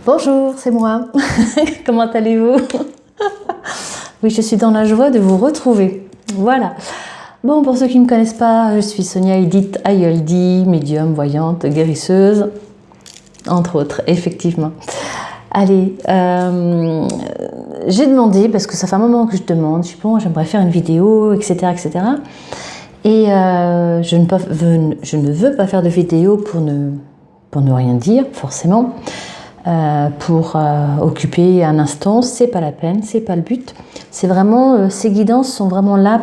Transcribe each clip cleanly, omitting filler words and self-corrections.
Bonjour, c'est moi. Comment allez-vous? Oui, je suis dans la joie de vous retrouver. Voilà. Bon, pour ceux qui ne me connaissent pas, je suis Sonia Edith Ayoldi, médium, voyante, guérisseuse, entre autres, effectivement. Allez, j'ai demandé, parce que ça fait un moment que je demande, je suis bon, j'aimerais faire une vidéo, etc., etc. Et je ne veux pas faire de vidéo pour ne rien dire, forcément. Pour occuper un instant, c'est pas la peine, c'est pas le but. C'est vraiment, ces guidances sont vraiment là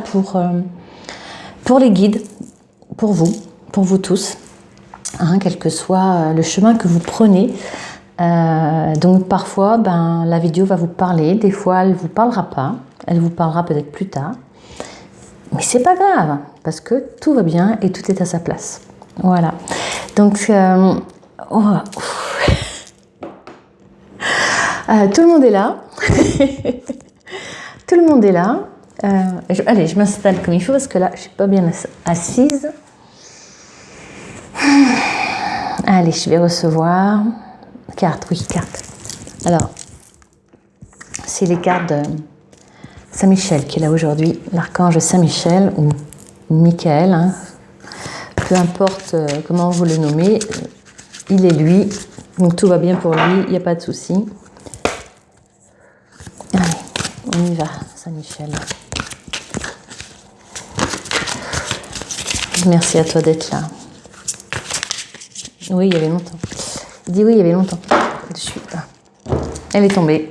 pour les guides, pour vous tous, hein, quel que soit le chemin que vous prenez. Donc parfois, la vidéo va vous parler, des fois elle vous parlera pas, elle vous parlera peut-être plus tard, mais c'est pas grave parce que tout va bien et tout est à sa place. Voilà. Donc tout le monde est là. Tout le monde est là. Allez, je m'installe comme il faut parce que là, je ne suis pas bien assise. Allez, je vais recevoir. Carte, oui, carte. Alors, c'est les cartes de Saint-Michel qui est là aujourd'hui. L'archange Saint-Michel ou Michael. Hein. Peu importe comment vous le nommez, il est lui. Donc tout va bien pour lui, il n'y a pas de souci. Allez, on y va, Saint-Michel. Merci à toi d'être là. Oui, il y avait longtemps. Il dit oui, il y avait longtemps. Je suis là. Elle est tombée.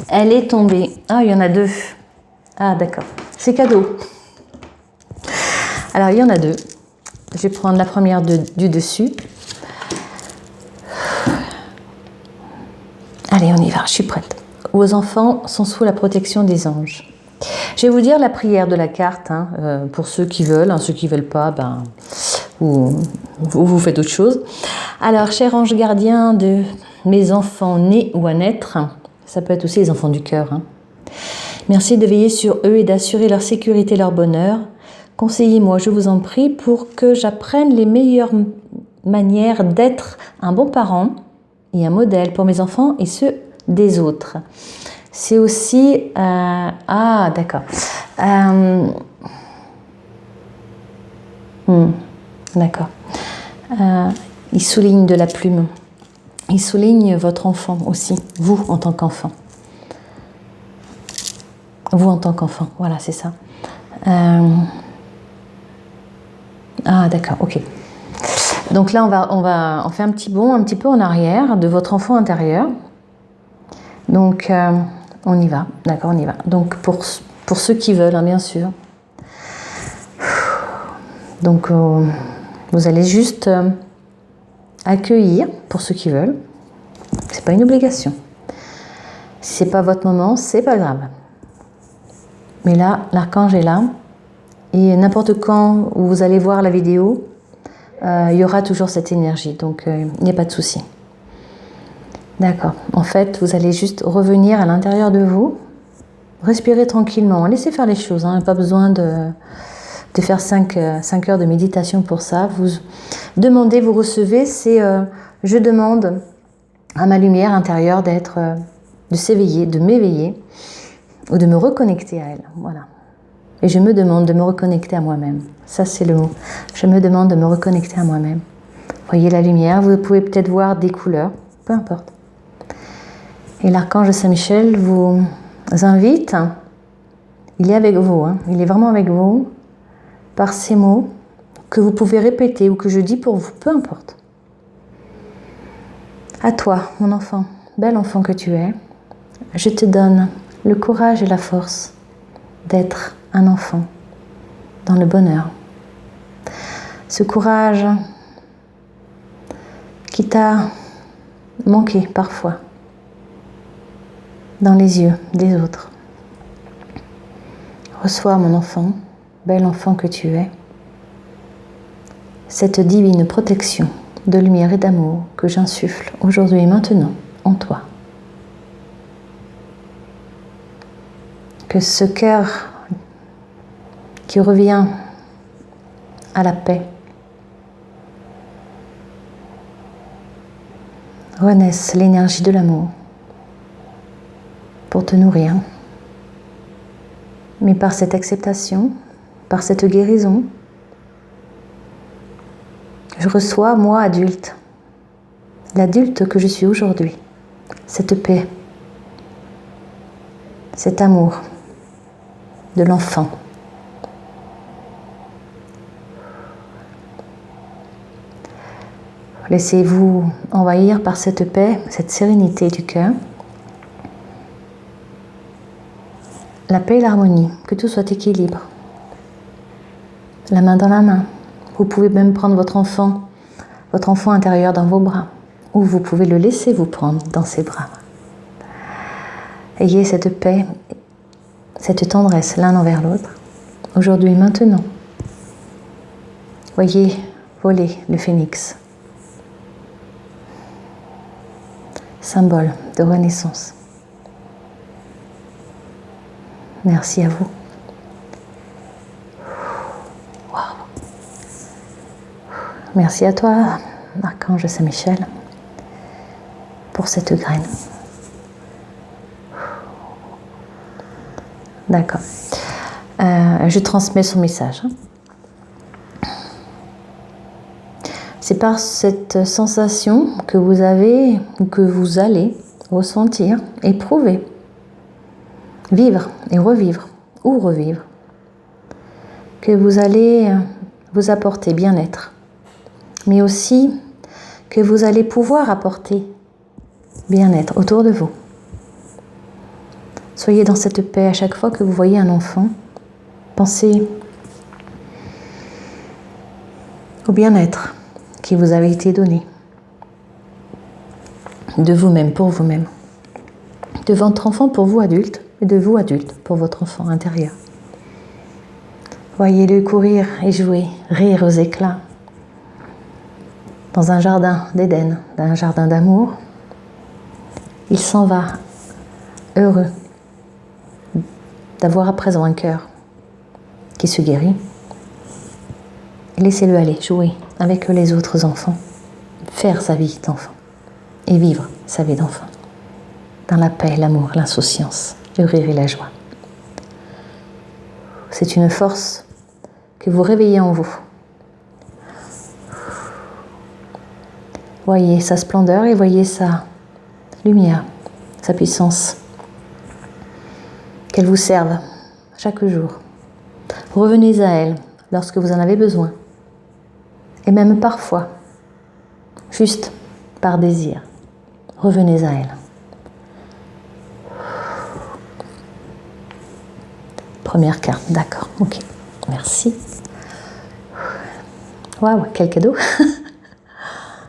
Elle est tombée. Ah, il y en a deux. Ah, d'accord. C'est cadeau. Alors, il y en a deux. Je vais prendre la première du dessus. Allez, on y va. Je suis prête. Vos enfants sont sous la protection des anges. Je vais vous dire la prière de la carte, hein, pour ceux qui veulent. Hein, ceux qui ne veulent pas, vous faites autre chose. Alors, cher ange gardien de mes enfants nés ou à naître, ça peut être aussi les enfants du cœur. Hein. Merci de veiller sur eux et d'assurer leur sécurité et leur bonheur. Conseillez-moi, je vous en prie, pour que j'apprenne les meilleures manières d'être un bon parent et un modèle pour mes enfants et ceux des autres. C'est aussi... ah, d'accord. D'accord. Il souligne de la plume. Il souligne votre enfant aussi, vous en tant qu'enfant. Vous en tant qu'enfant, voilà, c'est ça. Ah, d'accord, ok. Donc là, on fait un petit bond, un petit peu en arrière de votre enfant intérieur. Donc, on y va, d'accord, on y va. Donc, pour ceux qui veulent, hein, bien sûr. Donc, vous allez juste accueillir, pour ceux qui veulent. C'est pas une obligation. Si c'est pas votre moment, c'est pas grave. Mais là, l'archange est là. Et n'importe quand où vous allez voir la vidéo, il y aura toujours cette énergie. Donc, il n'y a pas de souci. D'accord. En fait, vous allez juste revenir à l'intérieur de vous. Respirez tranquillement. Laissez faire les choses. Hein. Pas besoin de faire 5 heures de méditation pour ça. Vous demandez, vous recevez. C'est je demande à ma lumière intérieure de s'éveiller, de m'éveiller ou de me reconnecter à elle. Voilà. Et je me demande de me reconnecter à moi-même. Ça, c'est le mot. Je me demande de me reconnecter à moi-même. Voyez la lumière. Vous pouvez peut-être voir des couleurs. Peu importe. Et l'archange Saint-Michel vous invite. Il est avec vous. Hein. Il est vraiment avec vous. Par ces mots que vous pouvez répéter ou que je dis pour vous. Peu importe. À toi, mon enfant. Bel enfant que tu es. Je te donne le courage et la force d'être un enfant dans le bonheur. Ce courage qui t'a manqué parfois dans les yeux des autres. Reçois, mon enfant, bel enfant que tu es, cette divine protection de lumière et d'amour que j'insuffle aujourd'hui et maintenant en toi. Que ce cœur qui revient à la paix renaisse l'énergie de l'amour pour te nourrir. Mais par cette acceptation, par cette guérison, je reçois, moi, adulte, l'adulte que je suis aujourd'hui, cette paix, cet amour de l'enfant. Laissez-vous envahir par cette paix, cette sérénité du cœur. La paix et l'harmonie, que tout soit équilibre. La main dans la main. Vous pouvez même prendre votre enfant intérieur dans vos bras, ou vous pouvez le laisser vous prendre dans ses bras. Ayez cette paix, cette tendresse l'un envers l'autre, aujourd'hui, maintenant. Voyez voler le phénix, symbole de renaissance. Merci à vous. Wow. Merci à toi, Archange Saint-Michel, pour cette graine. D'accord. Je transmets son message. C'est par cette sensation que vous avez ou que vous allez ressentir, éprouver, vivre et revivre ou revivre, que vous allez vous apporter bien-être, mais aussi que vous allez pouvoir apporter bien-être autour de vous. Soyez dans cette paix à chaque fois que vous voyez un enfant. Pensez au bien-être qui vous avait été donné, de vous-même pour vous-même, de votre enfant pour vous adulte, et de vous adulte pour votre enfant intérieur. Voyez-le courir et jouer, rire aux éclats, dans un jardin d'Éden, un jardin d'amour. Il s'en va, heureux d'avoir à présent un cœur qui se guérit. Laissez-le aller jouer avec les autres enfants, faire sa vie d'enfant et vivre sa vie d'enfant dans la paix, l'amour, l'insouciance, le rire et la joie. C'est une force que vous réveillez en vous. Voyez sa splendeur et voyez sa lumière, sa puissance. Qu'elle vous serve chaque jour. Revenez à elle lorsque vous en avez besoin. Et même parfois, juste par désir, revenez à elle. Première carte, d'accord, ok, merci. Waouh, quel cadeau.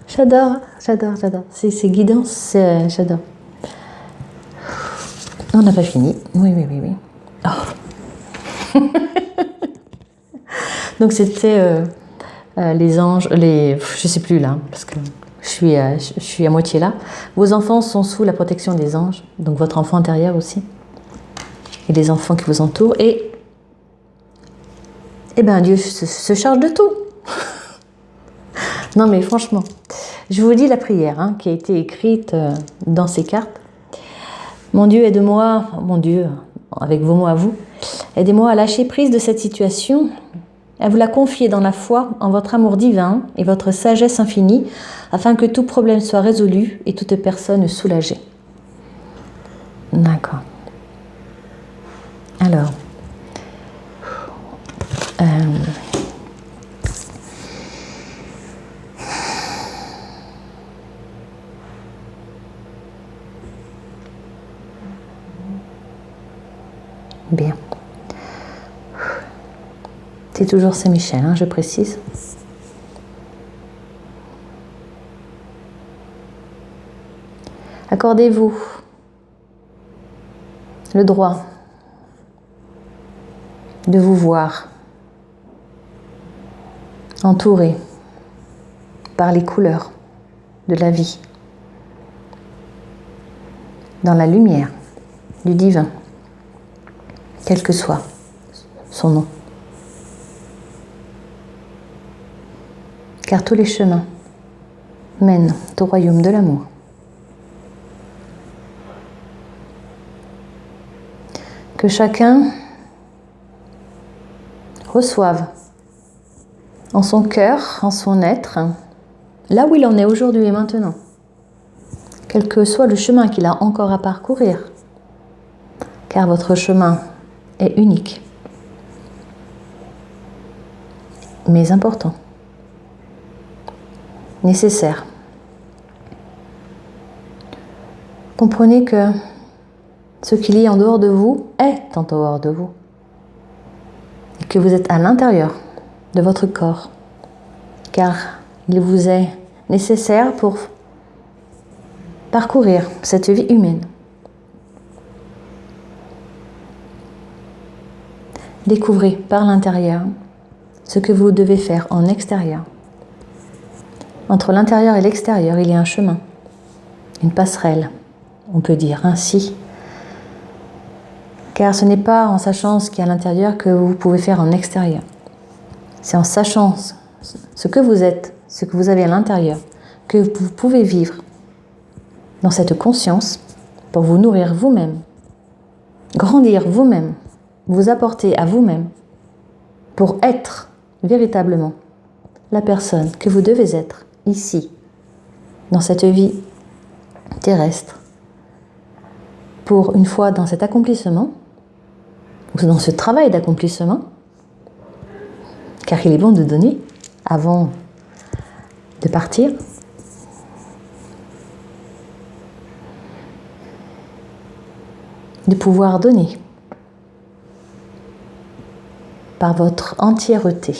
J'adore. Ces guidances, j'adore. On n'a pas fini. Oui. Oh. Donc c'était les anges, je sais plus là, parce que je suis à moitié là. Vos enfants sont sous la protection des anges, donc votre enfant intérieur aussi, et les enfants qui vous entourent. Et ben Dieu se charge de tout. Non mais franchement, je vous dis la prière qui a été écrite dans ces cartes. Mon Dieu, aide-moi, mon Dieu, avec vos mots à vous, aidez-moi à lâcher prise de cette situation, à vous la confier dans la foi en votre amour divin et votre sagesse infinie, afin que tout problème soit résolu et toute personne soulagée. D'accord. Alors, bien. C'est toujours Saint-Michel, je précise. Accordez-vous le droit de vous voir entouré par les couleurs de la vie, dans la lumière du divin, quel que soit son nom. Car tous les chemins mènent au royaume de l'amour. Que chacun reçoive en son cœur, en son être, là où il en est aujourd'hui et maintenant, quel que soit le chemin qu'il a encore à parcourir, car votre chemin est unique, mais important, nécessaire. Comprenez que ce qu'il y a en dehors de vous est en dehors de vous, et que vous êtes à l'intérieur de votre corps, car il vous est nécessaire pour parcourir cette vie humaine. Découvrez par l'intérieur ce que vous devez faire en extérieur. Entre l'intérieur et l'extérieur, il y a un chemin, une passerelle, on peut dire ainsi. Car ce n'est pas en sachant ce qu'il y a à l'intérieur que vous pouvez faire en extérieur. C'est en sachant ce que vous êtes, ce que vous avez à l'intérieur, que vous pouvez vivre dans cette conscience pour vous nourrir vous-même, grandir vous-même, vous apporter à vous-même pour être véritablement la personne que vous devez être ici, dans cette vie terrestre. Pour une fois dans cet accomplissement, ou dans ce travail d'accomplissement, car il est bon de donner avant de partir, de pouvoir donner par votre entièreté.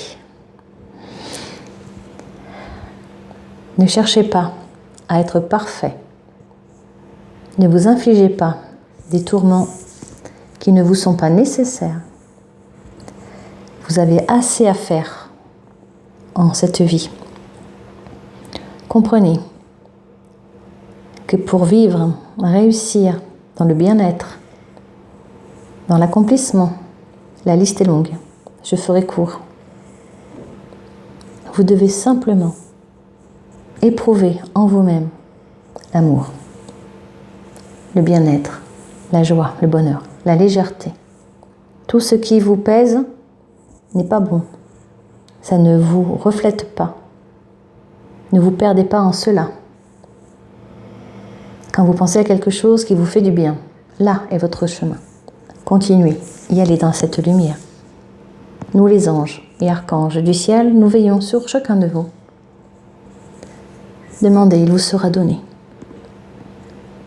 Ne cherchez pas à être parfait. Ne vous infligez pas des tourments qui ne vous sont pas nécessaires. Vous avez assez à faire en cette vie. Comprenez que pour vivre, réussir dans le bien-être, dans l'accomplissement, la liste est longue, je ferai court. Vous devez simplement éprouver en vous-même l'amour, le bien-être, la joie, le bonheur, la légèreté. Tout ce qui vous pèse n'est pas bon. Ça ne vous reflète pas. Ne vous perdez pas en cela. Quand vous pensez à quelque chose qui vous fait du bien, là est votre chemin. Continuez, y allez dans cette lumière. Nous les anges et archanges du ciel, nous veillons sur chacun de vous. Demandez, il vous sera donné.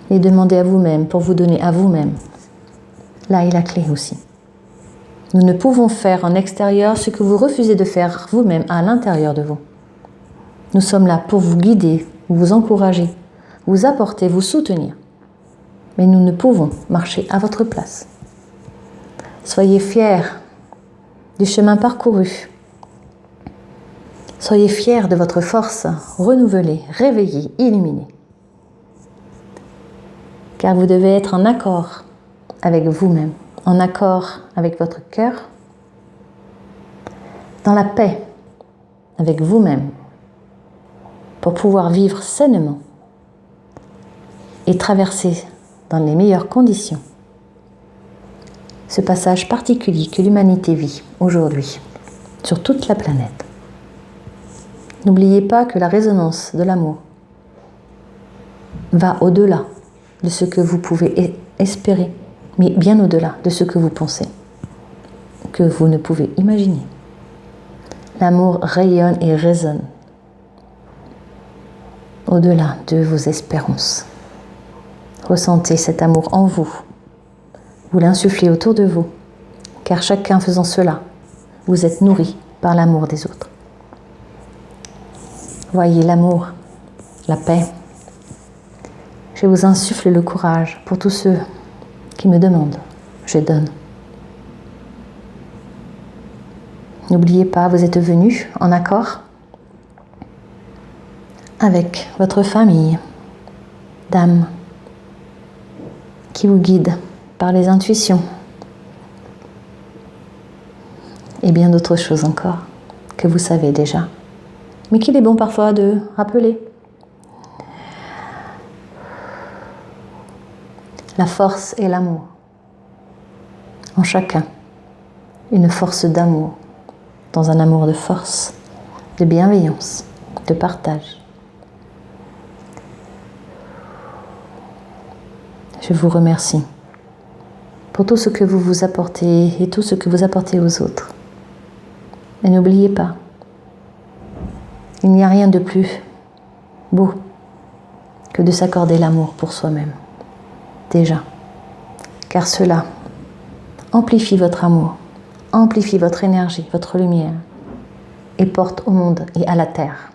Et demandez à vous-même pour vous donner à vous-même. Là est la clé aussi. Nous ne pouvons faire en extérieur ce que vous refusez de faire vous-même à l'intérieur de vous. Nous sommes là pour vous guider, vous encourager, vous apporter, vous soutenir. Mais nous ne pouvons marcher à votre place. Soyez fiers du chemin parcouru. Soyez fiers de votre force renouvelée, réveillée, illuminée. Car vous devez être en accord avec vous-même, en accord avec votre cœur, dans la paix avec vous-même, pour pouvoir vivre sainement et traverser dans les meilleures conditions ce passage particulier que l'humanité vit aujourd'hui sur toute la planète. N'oubliez pas que la résonance de l'amour va au-delà de ce que vous pouvez espérer, mais bien au-delà de ce que vous pensez, que vous ne pouvez imaginer. L'amour rayonne et résonne au-delà de vos espérances. Ressentez cet amour en vous. Vous l'insufflez autour de vous, car chacun faisant cela, vous êtes nourri par l'amour des autres. Voyez l'amour, la paix. Je vous insuffle le courage pour tous ceux qui me demandent. Je donne. N'oubliez pas, vous êtes venus en accord avec votre famille d'âme qui vous guide par les intuitions et bien d'autres choses encore que vous savez déjà, mais qu'il est bon parfois de rappeler. La force et l'amour en chacun une force d'amour, dans un amour de force, de bienveillance, de partage. Je vous remercie pour tout ce que vous vous apportez et tout ce que vous apportez aux autres. Et n'oubliez pas, il n'y a rien de plus beau que de s'accorder l'amour pour soi-même. Déjà. Car cela amplifie votre amour, amplifie votre énergie, votre lumière et porte au monde et à la terre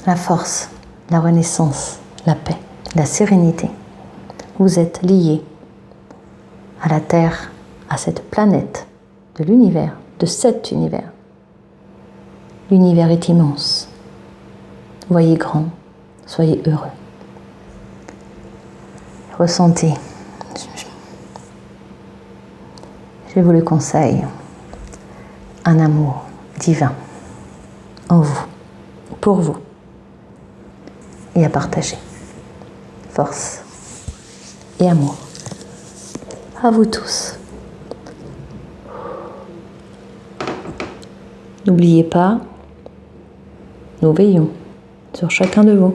la force, la renaissance, la paix, la sérénité. Vous êtes liés à la terre, à cette planète de l'univers, de cet univers. L'univers est immense. Voyez grand, soyez heureux. Ressentez, je vous le conseille, un amour divin en vous, pour vous, et à partager. Force et amour à vous tous. N'oubliez pas, nous veillons sur chacun de vous.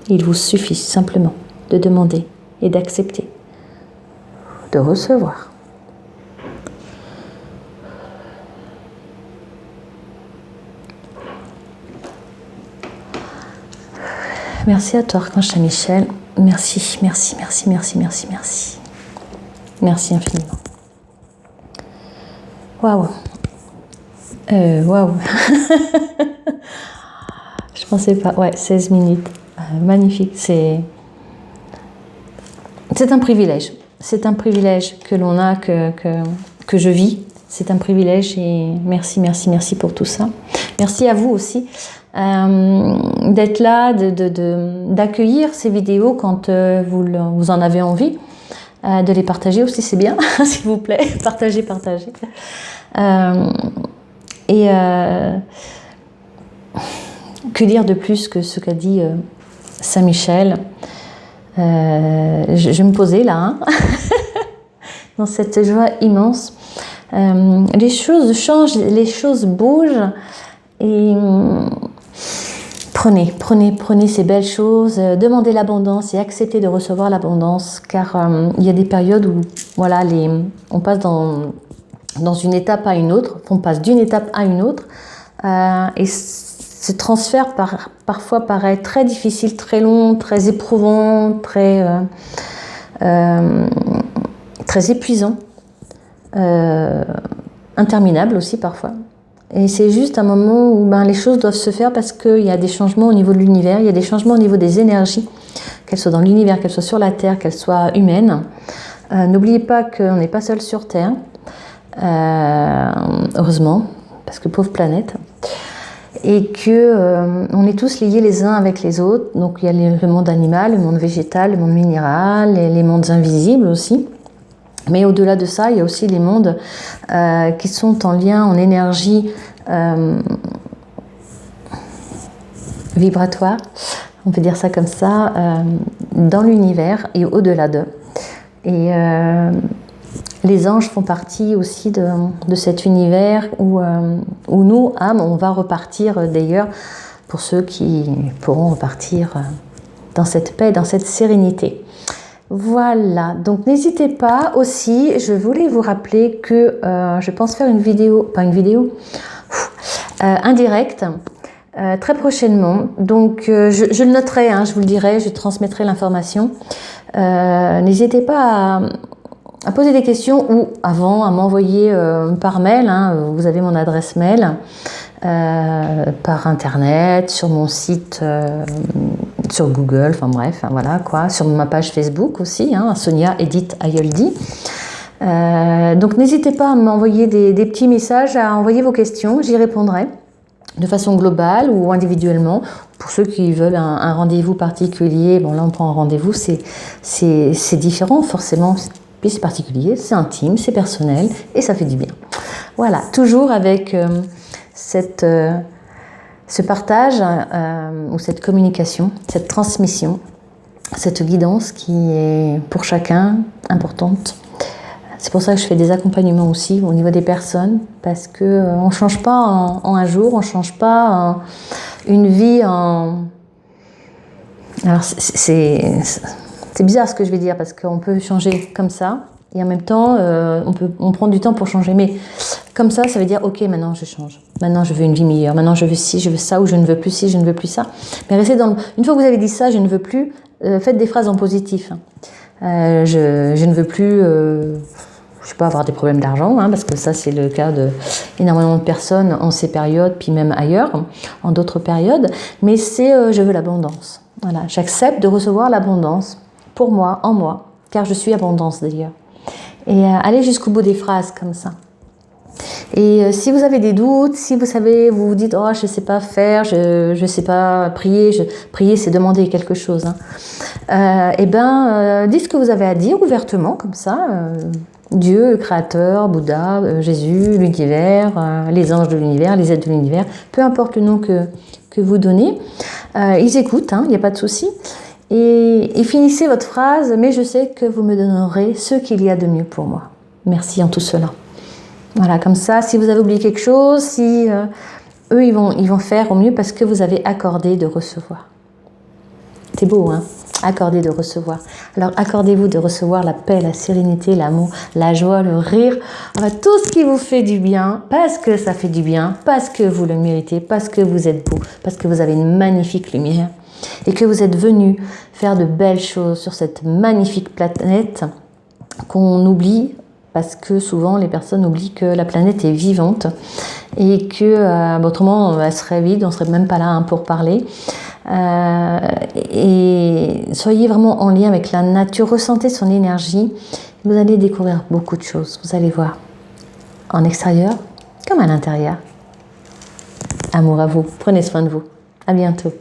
Il vous suffit simplement de demander et d'accepter, de recevoir. Merci à toi, Archange Saint-Michel. Merci, merci, merci, merci, merci, merci. Merci infiniment. Waouh. Waouh. Je pensais pas. Ouais, 16 minutes. Magnifique. C'est un privilège. C'est un privilège que l'on a, que je vis. C'est un privilège et merci, merci, merci pour tout ça. Merci à vous aussi d'être là, d'accueillir ces vidéos quand vous en avez envie. De les partager aussi, c'est bien, s'il vous plaît. Partagez, partagez. Que dire de plus que ce qu'a dit Saint-Michel. Je me posais là, hein, dans cette joie immense. Les choses changent, les choses bougent et prenez ces belles choses, demandez l'abondance et acceptez de recevoir l'abondance, car il y a des périodes où voilà, on passe dans une étape à une autre, on passe d'une étape à une autre et ce transfert parfois paraît très difficile, très long, très éprouvant, très épuisant, interminable aussi parfois. Et c'est juste un moment où les choses doivent se faire parce qu'il y a des changements au niveau de l'univers, il y a des changements au niveau des énergies, qu'elles soient dans l'univers, qu'elles soient sur la Terre, qu'elles soient humaines. N'oubliez pas qu'on n'est pas seul sur Terre, heureusement, parce que pauvre planète, et que on est tous liés les uns avec les autres. Donc il y a le monde animal, le monde végétal, le monde minéral, et les mondes invisibles aussi. Mais au-delà de ça, il y a aussi les mondes qui sont en lien, en énergie vibratoire, on peut dire ça comme ça, dans l'univers et au-delà d'eux. Et les anges font partie aussi de cet univers où nous, âmes, on va repartir d'ailleurs, pour ceux qui pourront repartir dans cette paix, dans cette sérénité. Voilà, donc n'hésitez pas aussi, je voulais vous rappeler que je pense faire une vidéo, un direct très prochainement. Donc je le noterai, hein, je vous le dirai, je transmettrai l'information. N'hésitez pas à poser des questions ou avant à m'envoyer par mail, hein, vous avez mon adresse mail, par internet, sur mon site, sur Google, enfin bref, hein, voilà quoi, sur ma page Facebook aussi, hein, Sonia Edith Ayoldi. Donc n'hésitez pas à m'envoyer des petits messages, à envoyer vos questions, j'y répondrai de façon globale ou individuellement. Pour ceux qui veulent un rendez-vous particulier, bon là on prend un rendez-vous, c'est différent forcément. Puis c'est particulier, c'est intime, c'est personnel et ça fait du bien. Voilà, toujours avec ce partage ou cette communication, cette transmission, cette guidance qui est pour chacun importante C'est pour ça que je fais des accompagnements aussi au niveau des personnes, parce que on change pas en un jour, on change pas une vie en... Alors c'est bizarre ce que je vais dire, parce qu'on peut changer comme ça, et en même temps on prend du temps pour changer, mais comme ça veut dire ok, maintenant je change, maintenant je veux une vie meilleure, maintenant je veux ci, je veux ça, ou je ne veux plus ci, je ne veux plus ça. Mais restez dans une fois que vous avez dit ça, je ne veux plus, faites des phrases en positif. Je ne veux plus je sais pas, avoir des problèmes d'argent, parce que ça c'est le cas de énormément de personnes en ces périodes, puis même ailleurs, en d'autres périodes, mais c'est je veux l'abondance. Voilà, j'accepte de recevoir l'abondance pour moi, en moi, car je suis abondance d'ailleurs. Et allez jusqu'au bout des phrases comme ça. Et si vous avez des doutes, si vous savez, vous vous dites oh je sais pas faire, je sais pas prier, prier c'est demander quelque chose. Dites ce que vous avez à dire ouvertement comme ça. Dieu, le Créateur, Bouddha, Jésus, l'univers, les anges de l'univers, les êtres de l'univers, peu importe le nom que vous donnez, ils écoutent, il n'y a pas de souci. Et finissez votre phrase, mais je sais que vous me donnerez ce qu'il y a de mieux pour moi. Merci en tout cela. Voilà, comme ça, si vous avez oublié quelque chose, si eux, ils vont faire au mieux parce que vous avez accordé de recevoir. C'est beau, accorder de recevoir. Alors, accordez-vous de recevoir la paix, la sérénité, l'amour, la joie, le rire, tout ce qui vous fait du bien, parce que ça fait du bien, parce que vous le méritez, parce que vous êtes beau, parce que vous avez une magnifique lumière et que vous êtes venu faire de belles choses sur cette magnifique planète qu'on oublie, parce que souvent les personnes oublient que la planète est vivante et que autrement elle serait vide, on ne serait même pas là pour parler. Et soyez vraiment en lien avec la nature, ressentez son énergie, vous allez découvrir beaucoup de choses, vous allez voir, en extérieur comme à l'intérieur. Amour à vous, prenez soin de vous, à bientôt.